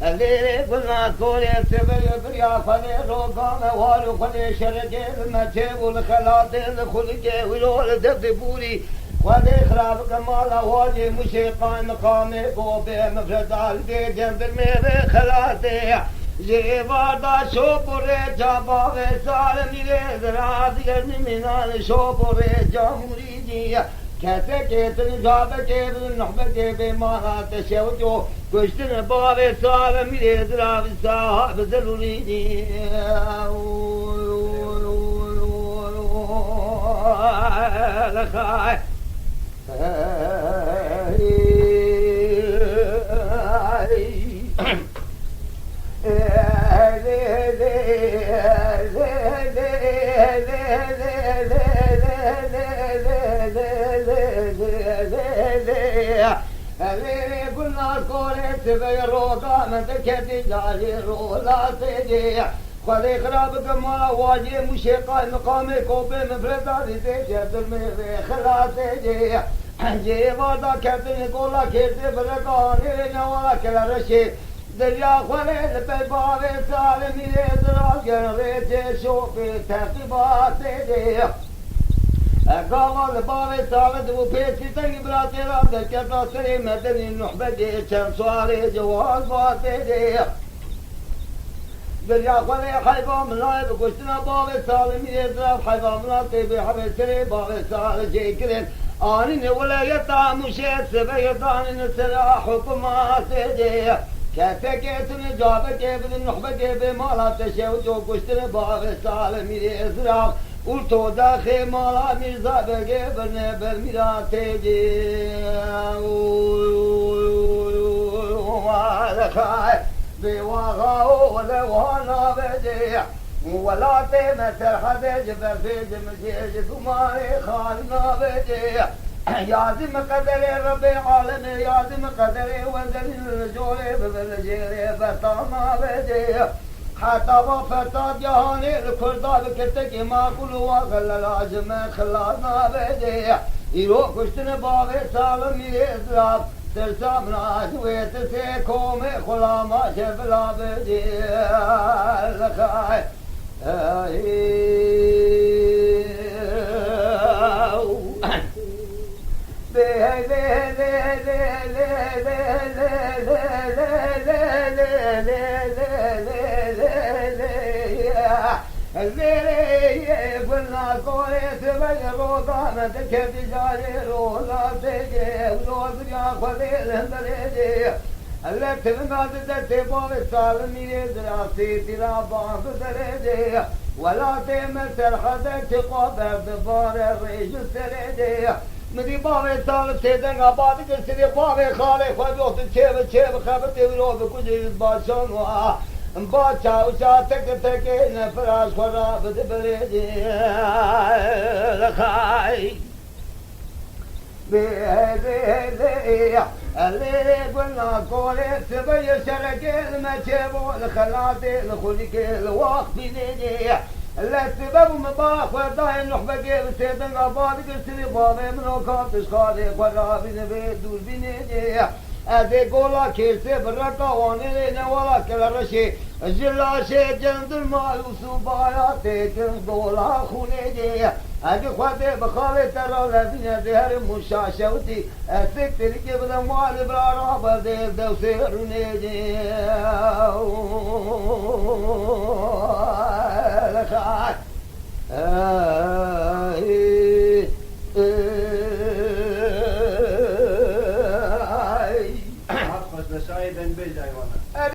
اللي قلنا كوري تبي يا خلي روقان وارو خلي شرجي المتيب والخلاطي الخلجي ولول دبوري خلي خراب كمال واجي موسيقى مقامي قوبي مفرد البي جنب الميري خلاطي جيبادا شوبوري جابا وسال ميري زراد يرني منال شوبوري جاموري Kete ketini zabe ketini nahbe kebe mana teşevcu Kuştini bağve sağve miredir abi sahabe zelulini Lekay اللي قلنا كوري تبي روضا من تكدي جاري رولا تجي خلي خرابك ما واجي موسيقى مقامي كوبي مفرد عزيزي جد الميري خلا تجي جي وادا كتني قولا كيرتي برقاني نوالا كلا رشي دريا خلي لبيباوي سالمي لدراج جنريتي شوفي تحقيبات تجي قامل بابي ثابت وبيتي تني براتي رابد كتا سري مدني نحبدي كم سوالي جواز باتي دريا خلي حيبا ملاي بكشتنا بابي سالمي يزراب حيبا ملاي بحبي سري بابي سالي جيكرين آنين ولايتا مشيت سبيتاني نسرا حكوماتي كتكيتني جابك ابن نحبدي بمالا تشوجو كشتنا بابي سالمي يزراب Ulto da khemala mirza bege berne bel mirateci Wala khay bewaga wala wana bedi Wala te meter hadej befej mjej dumare khalna bedi Yazim kadere Rabbi aleme yazim kadere wendelin jore bel jere batama bedi حتى وفتات جهاني الكرداب كتك ما كلوا غل العجم خلالنا بدي يرو كشتن بابي سالم يزراب ترسام ناجويت سيكوم خلا ما شبلا بدي لخاي الليلي قلنا كوري تبي روضا من تكدي جاري روضا تجي ولوز يا خليل هندريجي اللي تبنى تدتي بابي سالمي دراسي ترى بعض دريجي ولا تمسر حدا تقابل ببار الريج السريجي مدي بابي سال سيدن عبادي كسري بابي خالي خبيوت تشيب خبتي ولوز كجي باشون باچا اوچا تک تک نفراش خراب دبرجی لخاي بي اللي قلنا كوري تبي شرك المجيبو الخلاطي الخليك الوقت بيدي اللي سبب مباخ وداي نحبقي بسيدن قبالي قسري بابي منو كاتش خالي خرابي نبي دول بينيدي ادي قولا كيسي برقا واني نوالا كلا رشي جلاشي جند المال وصوباياتي كن قولا خونيجي ادي خواتي بخالي ترى لذين دهر مشاشوتي اسكتر كبدا مال برارا بدير دوسير نيجي Şahiden bey hayvanı.